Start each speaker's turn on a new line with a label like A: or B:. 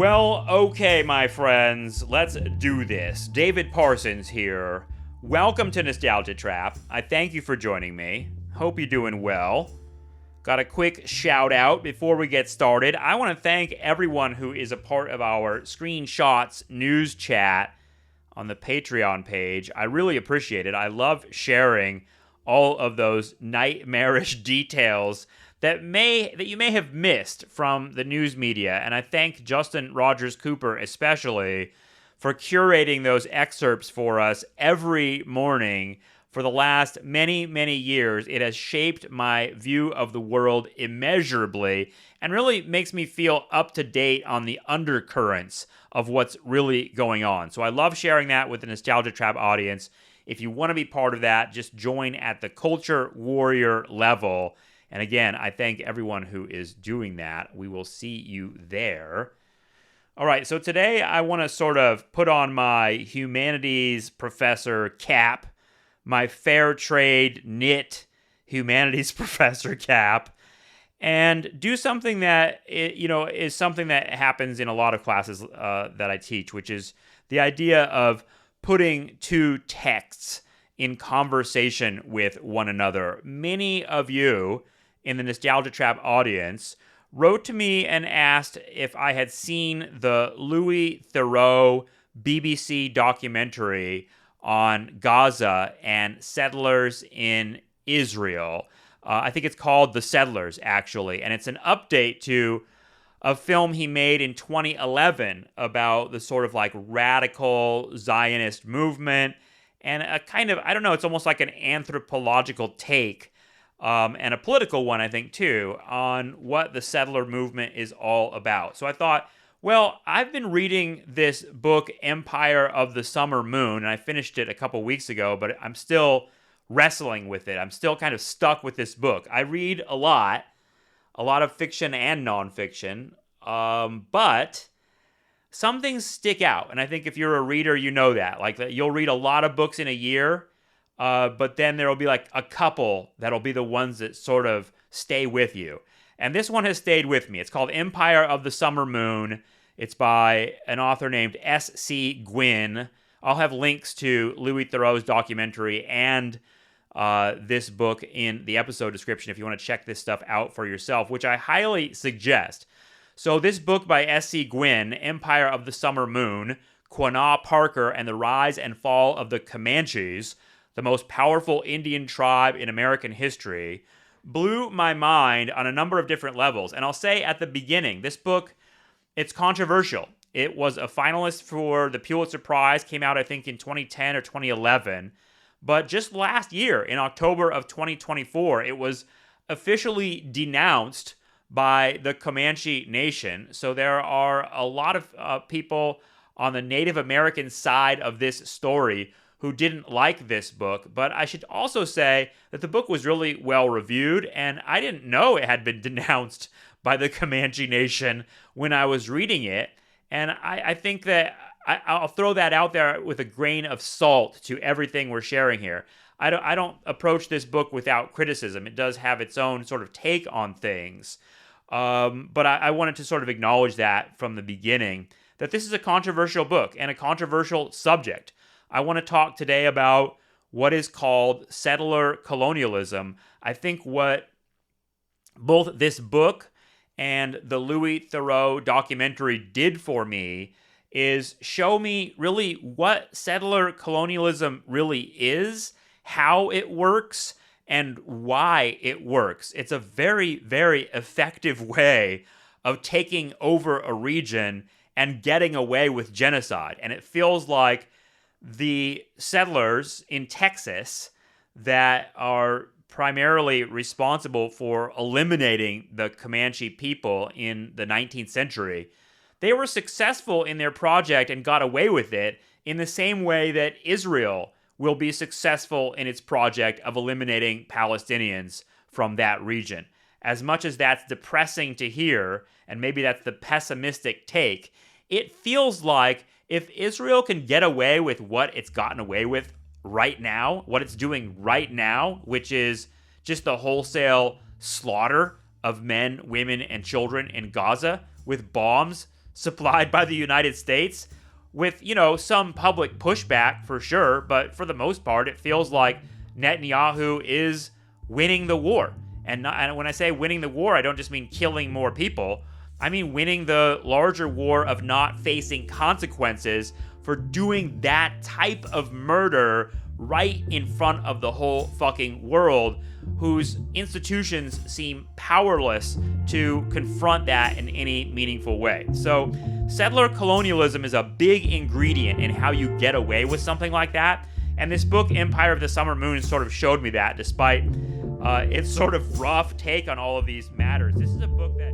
A: Well, okay, my friends, let's do this. David Parsons here. Welcome to Nostalgia Trap. I thank you for joining me. Hope you're doing well. Got a quick shout out before we get started. I want to thank everyone who is a part of our SCREENSHOTZ news chat on the Patreon page. I really appreciate it. I love sharing all of those nightmarish details that you may have missed from the news media. And I thank Justin Rogers Cooper especially for curating those excerpts for us every morning for the last many, many years. It has shaped my view of the world immeasurably and really makes me feel up to date on the undercurrents of what's really going on. So I love sharing that with the Nostalgia Trap audience. If you want to be part of that, just join at the Culture Warrior level. And again, I thank everyone who is doing that. We will see you there. All right, so today I want to sort of put on my humanities professor cap, my fair trade knit humanities professor cap, and do something that is something that happens in a lot of classes that I teach, which is the idea of putting two texts in conversation with one another. Many of you in the Nostalgia Trap audience wrote to me and asked if I had seen the Louis Theroux BBC documentary on Gaza and settlers in Israel. I think it's called The Settlers, actually, and it's an update to a film he made in 2011 about the sort of like radical Zionist movement and a kind of, I don't know, it's almost like an anthropological take and a political one, I think, too, on what the settler movement is all about. So I thought, well, I've been reading this book, Empire of the Summer Moon, and I finished it a couple weeks ago, but I'm still wrestling with it. I'm still kind of stuck with this book. I read a lot of fiction and nonfiction, but some things stick out. And I think if you're a reader, you know that. Like, you'll read a lot of books in a year, but then there will be like a couple that'll be the ones that sort of stay with you. And this one has stayed with me. It's called Empire of the Summer Moon. It's by an author named S.C. Gwynne. I'll have links to Louis Theroux's documentary and this book in the episode description if you want to check this stuff out for yourself, which I highly suggest. So this book by S.C. Gwynne, Empire of the Summer Moon, Quanah Parker and the Rise and Fall of the Comanches, the most powerful Indian tribe in American history, blew my mind on a number of different levels. And I'll say at the beginning, this book, it's controversial. It was a finalist for the Pulitzer Prize, came out, I think, in 2010 or 2011. But just last year, in October of 2024, it was officially denounced by the Comanche Nation. So there are a lot of people on the Native American side of this story who didn't like this book. But I should also say that the book was really well reviewed, and I didn't know it had been denounced by the Comanche Nation when I was reading it. And I think that I'll throw that out there with a grain of salt to everything we're sharing here. I don't approach this book without criticism. It does have its own sort of take on things. But I wanted to sort of acknowledge that from the beginning, that this is a controversial book and a controversial subject. I want to talk today about what is called settler colonialism. I think what both this book and the Louis Theroux documentary did for me is show me really what settler colonialism really is, how it works, and why it works. It's a very, very effective way of taking over a region and getting away with genocide. And it feels like the settlers in Texas that are primarily responsible for eliminating the Comanche people in the 19th century, they were successful in their project and got away with it in the same way that Israel will be successful in its project of eliminating Palestinians from that region. As much as that's depressing to hear, and maybe that's the pessimistic take, it feels like if Israel can get away with what it's gotten away with right now, what it's doing right now, which is just the wholesale slaughter of men, women, and children in Gaza with bombs supplied by the United States with, some public pushback for sure, but for the most part, it feels like Netanyahu is winning the war. And when I say winning the war, I don't just mean killing more people. I mean winning the larger war of not facing consequences for doing that type of murder right in front of the whole fucking world, whose institutions seem powerless to confront that in any meaningful way. So settler colonialism is a big ingredient in how you get away with something like that. And this book, Empire of the Summer Moon, sort of showed me that, despite its sort of rough take on all of these matters. This is a book that